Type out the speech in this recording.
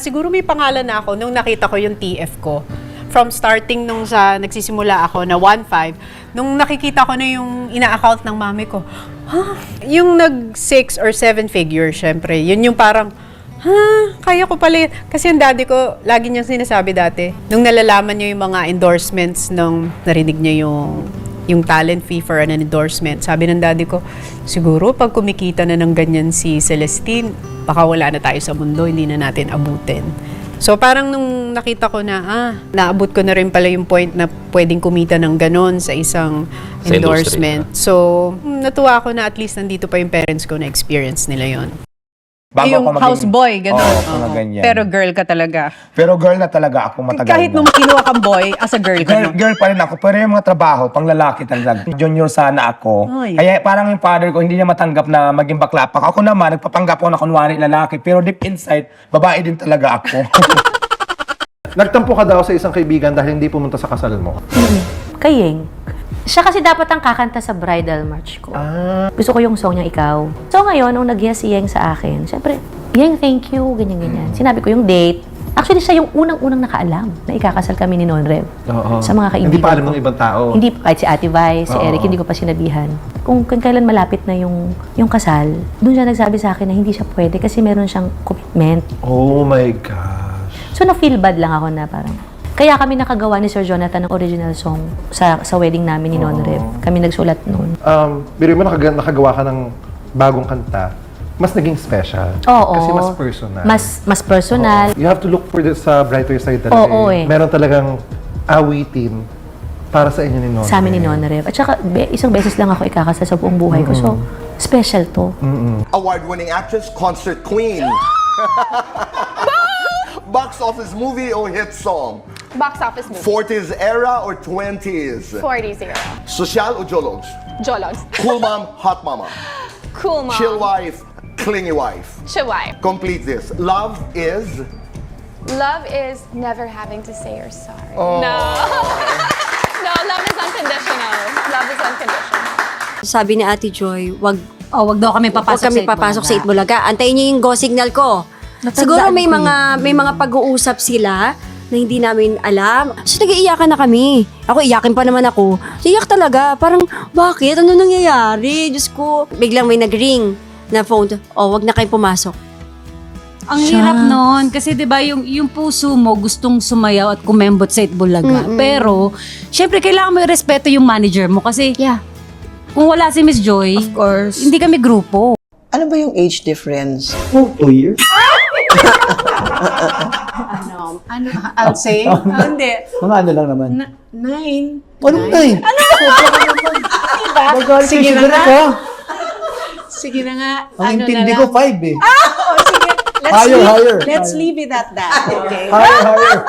siguro may pangalan na ako nung nakita ko yung TF ko. From starting nung sa nagsisimula ako na 1.5, nung nakikita ko na yung ina-account ng mami ko, yung nag 6 or 7 figure, syempre, yun yung parang, kaya ko pala yun. Kasi yung daddy ko, lagi niyang sinasabi dati, nung nalalaman niya yung mga endorsements, nung narinig niya yung talent fee for an endorsement, sabi ng daddy ko, siguro pag kumikita na ng ganyan si Celestine, baka wala na tayo sa mundo, hindi na natin abutin. So parang nung nakita ko na, naabot ko na rin pala yung point na pwedeng kumita ng ganon sa isang Sa endorsement. So natuwa ako na at least nandito pa yung parents ko na experience nila yon. Bago Yung ako maging- houseboy, gano'n. Oo, mga ganyan. Pero girl ka talaga. Pero girl na talaga ako matagal Kahit na. nung kinuha kang boy, as a girl ka Girl, no? girl pa rin ako, pero yung mga trabaho, pang lalaki talaga. Junior sana ako. Ay. Kaya parang yung father ko, hindi niya matanggap na maging bakla pa. Ako naman, nagpapanggap ako na kunwari lalaki. Pero deep inside, babae din talaga ako. Nagtampo ka daw sa isang kaibigan dahil hindi pumunta sa kasal mo. Kayeng. Siya kasi dapat ang kakanta sa bridal march ko. Gusto ko yung song niya, Ikaw. So ngayon, nung nag-yes si Yeng sa akin, syempre, Yeng, thank you, ganyan-ganyan. Sinabi ko yung date. Actually, siya yung unang-unang nakaalam na ikakasal kami ni Non Rev. Oo. Sa mga kaibigan Hindi pa alam ko. ng ibang tao. Hindi pa, kahit si Ate Vi, si Oo. Eric, hindi ko pa sinabihan. Kung kailan malapit na yung kasal, doon siya nagsabi sa akin na hindi siya pwede kasi meron siyang commitment. Oh my gosh. So, na-feel bad lang ako na parang, kaya kami nakagawa ni Sir Jonathan ng original song sa wedding namin ni Non Rev. Kami nagsulat noon. Biro mo, nakagawa ka ng bagong kanta, mas naging special. Oo. Kasi mas personal. Mas personal. You have to look for this sa brighter side talaga. Oo, eh. Meron talagang awitin para sa inyo ni Non. Sa amin ni Non Rev. At saka, isang beses lang ako ikakasal sa buong buhay ko. So, special to. Award-winning actress, concert queen. Box office movie or hit song? Box office movie. 40s era or 20s? 40s era. Social or jologs? Jologs. Cool mom, hot mama. Cool mom. Chill wife, clingy wife. Chill wife. Complete this. Love is... Love is never having to say you're sorry. Oh. No. No, love is unconditional. Love is unconditional. Sabi ni Ate Joy, wag wag daw kami wag papasok kami sa papasok sa Itbulaga. Antayin niyo yung go signal ko. Siguro may mga pag-uusap sila na hindi namin alam. So nag-iiyakan na kami. Ako, iyakin pa naman ako. Iyak talaga. Parang, bakit? Ano nangyayari? Diyos ko. Biglang may nag-ring na phone. Wag na kayong pumasok. Ang hirap nun. Kasi diba yung puso mo gustong sumayaw at kumembot sa Itbulaga. Pero, syempre, kailangan mo i-respeto yung manager mo. Kasi, kung wala si Miss Joy, Of course. hindi kami grupo. Ano ba yung age difference? 2 years? I'll say, hindi. Mga ano lang naman. 9. Anong 9? Ano? Sige na nga. Sige na nga. Ang intindi ko 5 eh. Sige. Higher. Let's leave it at that. Okay? Higher.